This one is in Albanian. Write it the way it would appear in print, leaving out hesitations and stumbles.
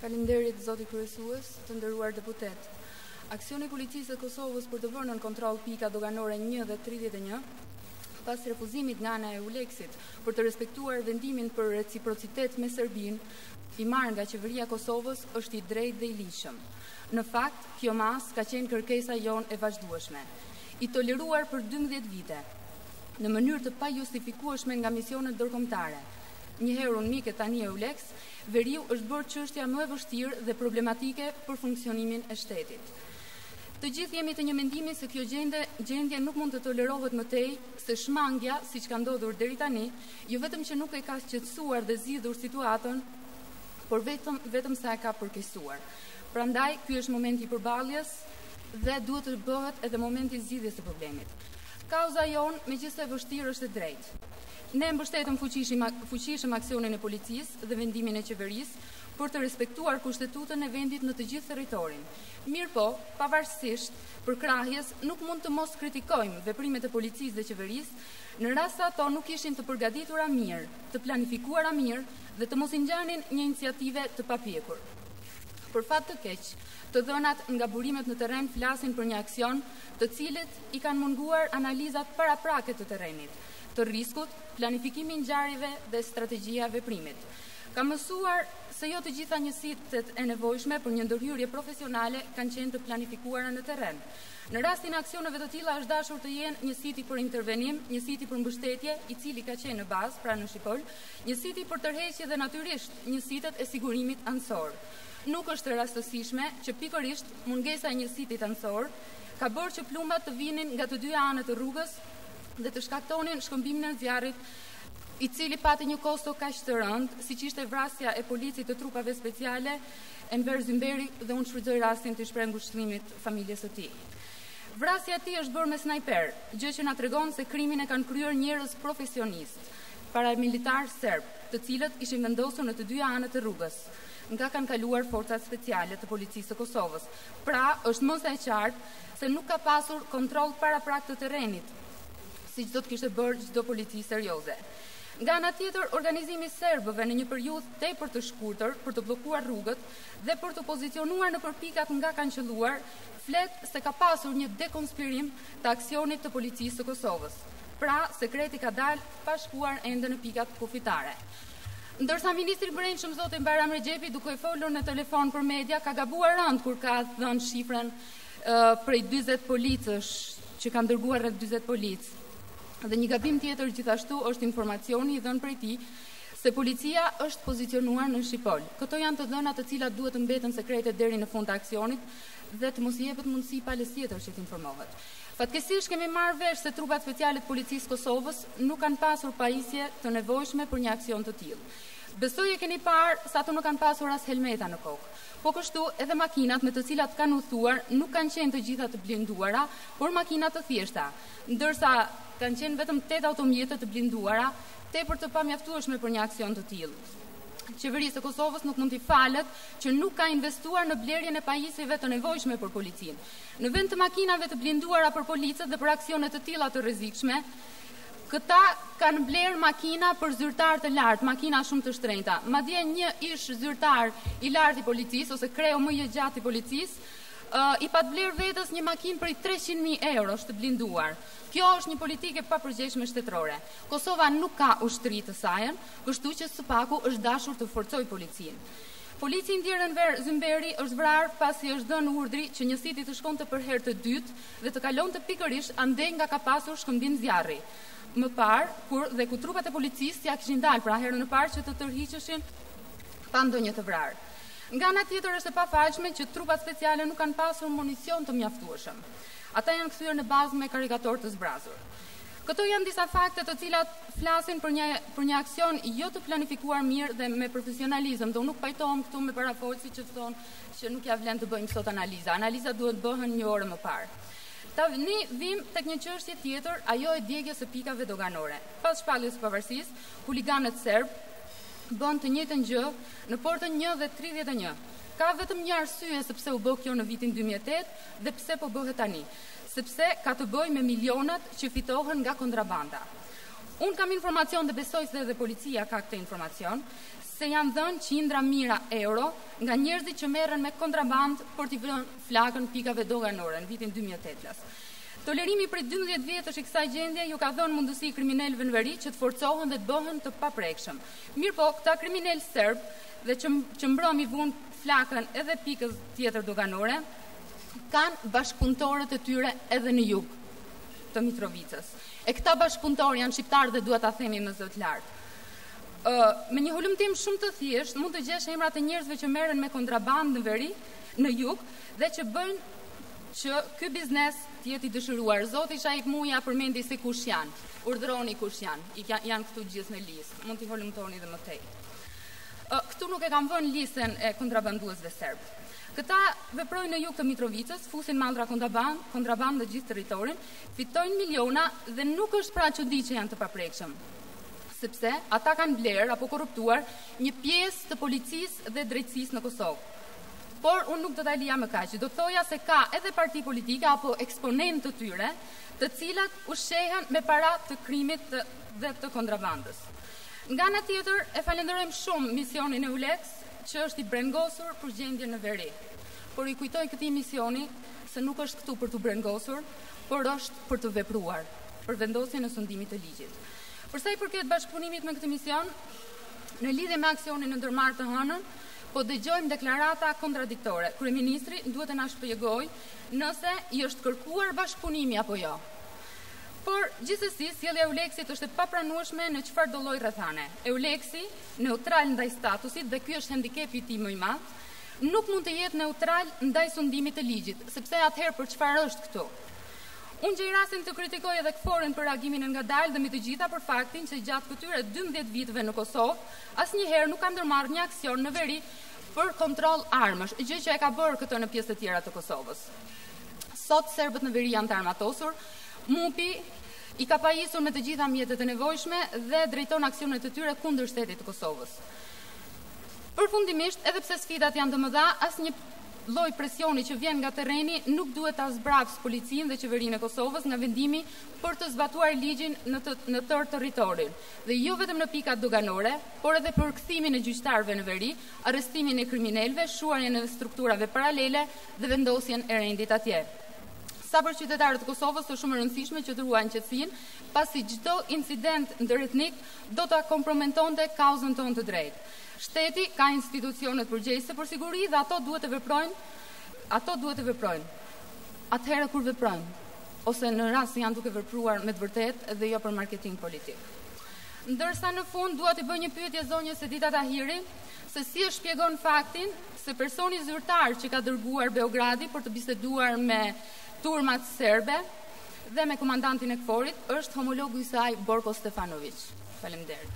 Faleminderit zoti kryesues, të nderuar deputet. Aksioni i policisë së Kosovës për të vënë në kontroll pika doganore 1 dhe 31, pas refuzimit nga ana e EULEX-it për të respektuar vendimin për reciprocitet me Serbinë, i marrë nga qeveria e Kosovës, është i drejtë dhe i lishëm. Në fakt, kjo mas ka qenë kërkesa jonë e vazhdueshme, i toleruar për 12 vite, në mënyrë të pajustifikueshme nga misionet ndërkombëtare. Njëherë unike tani EULEX, veriu është bërë çështja më e vështirë dhe problematike për funksionimin e shtetit. Të gjithë jemi të një mendimi se kjo gjendje nuk mund të tolerohet më tej, se shmangja, siç ka ndodhur deri tani, jo vetëm që nuk e ka shqetësuar dhe zgjidhur situatën, por vetëm sa e ka përkeqësuar. Prandaj, ky është momenti i përballjes dhe duhet të bëhet edhe momenti i zgjidhjes së problemit. Kauza jonë, megjithëse e vështirë, është e drejtë. Ne mbështetëm fuqishëm aksionin e policisë dhe vendimin e qeverisë për të respektuar kushtetutën e vendit në të gjithë territorin. Mirëpo, pavarësisht përkrahjes, nuk mund të mos kritikojmë veprimet e policisë dhe qeverisë në rast se ato nuk ishin të përgatitura mirë, të planifikuara mirë dhe të mos i ngjanin një iniciative të papjekur. Për fat të keq, të dhënat nga burimet në terren flasin për një aksion të cilit i kanë munguar analizat paraprake të terrenit, të riskut, planifikimi i ngjarjeve dhe strategjia e veprimit. Ka mësuar se jo të gjitha njësitë e nevojshme për një ndërhyrje profesionale kanë qenë të planifikuara në terren. Në rastin e aksioneve të tilla është dashur të jenë një siti për intervenim, një siti për mbështetje, i cili ka qenë në bazë pra në Shqipëri, një siti për tërheqje dhe natyrisht një sitet e sigurimit ansor. Nuk është e rastësishme që pikërisht mungesa e një siti ansor ka bërë që plumbat të vinin nga të dyja anët të rrugës dhe të shkaktonin shkëmbimin e zjarrit, i cili pati një kosto kaq të rëndë, siç ishte vrasja e policit të trupave speciale Enver Zymberi, dhe unë shfrytëzoj rastin të shpreh ngushëllimit familjes së tij. Vrasja e tij është bërë me snajper, gjë që na tregon se krimin e kanë kryer njerëz profesionistë, paramilitar serb, të cilët ishin vendosur në të dyja anët të rrugës, nga kanë kaluar forcat speciale të policisë së Kosovës. Pra, është më së qartë se nuk ka pasur kontroll paraprak të terrenit, siç do të kishte bërë çdo polici serioze. Nga ana tjetër, organizimi i serbëve në një periudhë tepër të shkurtër për të bllokuar rrugët dhe për të pozicionuar në pikat nga kanë qelluar, flet se ka pasur një dekonspirim të aksionit të policisë së Kosovës. Pra, sekreti ka dalë pa shkuar ende në pikat kufitare. Ndërsa ministri i Brendshëm zoti Bayram Rexhepi, duke folur në telefon për media, ka gabuar rënd kur ka dhënë shifrën prej 40 policësh që kanë dërguar rreth 40 policë. Dhe një gabim tjetër gjithashtu është informacioni i dhënë prej tij se policia është pozicionuar në Shqipëri. Këto janë të dhëna të cilat duhet të mbeten sekrete deri në fund të aksionit dhe të mos i jepet mundësi palës tjetër që të informohet. Fatkeqësisht kemi marrë vesh se trupat speciale të policisë Kosovës nuk kanë pasur pajisje të nevojshme për një aksion të tillë. Besoj e keni parë se ato nuk kanë pasur as helmeta në kokë. Po kështu edhe makinat me të cilat kanë udhëtuar nuk kanë qenë të gjitha të blinduara, por makina të thjeshta, ndërsa kanë qenë vetëm 8 automjete të blinduara, tepër të pamjaftueshme për një aksion të tillë. Qeverisë e Kosovës nuk mund t'i falet që nuk ka investuar në blerjen e pajisjeve të nevojshme për policinë. Në vend të makinave të blinduara për policët dhe për aksione të tilla të rrezikshme, këta kanë blerë makina për zyrtar të lartë, makina shumë të shtrenjta. Madje një ish zyrtar i lartë i policisë ose kreu më i gjatë i policisë i pat blerë vetës një makinë për 300.000 euro të blinduar. Kjo është një politike papërgjegjshme shtetërore. Kosova nuk ka ushtri të saj, kështu që së paku është dashur të forcojë policinë. Polici ndjer Enver Zymberi është vrarë pasi është dhënë urdhri që një siti të shkonte për herë të dytë dhe të kalonte pikërisht ande nga ka pasur shkëmbim zjarri. Më parë, ku trupat e policisë ja kishin dalë pra herën e parë që të tërhiqeshin pa ndonjë të vrarë. Nga ana tjetër është e pafalshme që trupat speciale nuk kanë pasur municion të mjaftueshëm. Ata janë kthyer në bazë me karikator të zbrazur. Këto janë disa fakte të cilat flasin për një aksion jo të planifikuar mirë dhe me profesionalizëm, dhe unë nuk pajtohem këtu me parafolësi që thonë që nuk ja vlen të bëjmë sot analiza. Analiza duhet bëhen një orë më parë. Ne vim tek një çështje tjetër, ajo e djegjes së pikave doganore. Pas shpalljes së pavarësisë, huliganët serb bën të njëjtën gjë në portën 1 dhe 31. Ka vetëm një arsye sepse u bë kjo në vitin 2008 dhe pse po bëhet tani, sepse ka të bëjë me milionat që fitohen nga kontrabanda. Unë kam informacion dhe besoj se edhe policia ka këtë informacion, se janë dhënë qindra mijëra euro nga njerëzit që merren me kontraband për t'i vënë flakën pikave doganore në vitin 2008. Tolerimi për 12 vjetësh i kësaj gjendje ju ka dhënë mundësi kriminalëve në veri që të forcohen dhe të bëhen të paprekshëm. Mirë po, këta kriminalë serb dhe që mbrëmi vunë flakën edhe pikës tjetër doganore, kanë bashkëpunëtorët e tyre edhe në jug të Mitrovicës. E këta bashkëpunëtorë janë shqiptarë dhe duhet ta themi më zot lart. Me një hulumtim shumë të thjeshtë mund të gjesh emrat e njerëzve që merren me kontrabandë në veri, në jug dhe që bëjnë që ky biznes të jetë i dëshiruar. Zoti Shaik Muja përmendi se kush janë. Urdhëroni kush janë. Janë këtu gjithë në listë. Mund t'i hulumtoni dhe më tej. Këtu nuk e kam vënë listën e kontrabanduesve serb. Këta veprojnë në jug të Mitrovicës, fusin mallra kontraband në gjithë territorin, fitojnë miliona dhe nuk është pra çudi që janë të paprekshëm. Sepse ata kanë blerë apo korruptuar një pjesë të policisë dhe drejtësisë në Kosovë. Por unë nuk do ta lija më kaq, do të thoja se ka edhe parti politike apo eksponentë të tyre, të cilat ushqehen me para të krimit dhe të kontrabandës. Nga ana tjetër, e falenderojmë shumë misionin e ULEX, që është i brengosur për gjendjen në veri. Por i kujtoj këtij misioni se nuk është këtu për të brengosur, por është për të vepruar, për vendosjen e sundimit të ligjit. Për sa i përket bashkëpunimit me këtë mision, në lidhje me aksionin në ndërmarrë të hënën, po dëgjojmë deklarata kontradiktore. Kryeministri duhet të na shpjegojë nëse i është kërkuar bashkëpunimi apo jo. Por gjithsesi, sjellja e Euleksit është e papranueshme në çfarë do lloj rrethane. Euleksi, neutral ndaj statusit, dhe ky është hendikepi i tij më i madh, nuk mund të jetë neutral ndaj sundimit të ligjit, sepse atëherë për çfarë është këtu? Unë gjej rastin të kritikoj edhe KFOR-ën për reagimin e ngadalë dhe mbi të gjitha për faktin që gjatë këtyre 12 viteve në Kosovë, asnjëherë nuk ka ndërmarrë një aksion në veri për kontroll armësh, gjë që e ka bërë këtë në pjesë të tjera të Kosovës. Sot serbët në veri janë të armatosur, MUP-i i ka pajisur me të gjitha mjetet e nevojshme dhe drejton aksionet e tyre kundër shtetit të Kosovës. Përfundimisht, edhe pse sfidat janë të mëdha, asnjë lloj presioni që vjen nga terreni nuk duhet ta zbrapsë policinë dhe qeverinë e Kosovës nga vendimi për të zbatuar ligjin në tërë territorin, dhe jo vetëm në pikat doganore, por edhe për kthimin e gjyqtarëve në veri, arrestimin e kriminalëve, shuarjen e strukturave paralele dhe vendosjen e rendit atje. Sa për qytetarët e Kosovës është shumë e rëndësishme që të ruajnë qetësinë, pasi çdo incident ndëretnik do ta kompromentonte kauzën tonë të drejtë. Shteti ka institucionet përgjegjëse për siguri dhe ato duhet të veprojnë. Atëherë kur veprojnë, ose në rast se janë duke vepruar me të vërtetë dhe jo për marketing politik. Ndërsa në fund dua të bëj një pyetje zonjës Edita Tahiri, se si e shpjegon faktin se personi zyrtar që ka dërguar Beogradi për të biseduar me turmat serbe dhe me komandantin e KFOR-it është homologu i saj Borko Stefanović. Faleminderit.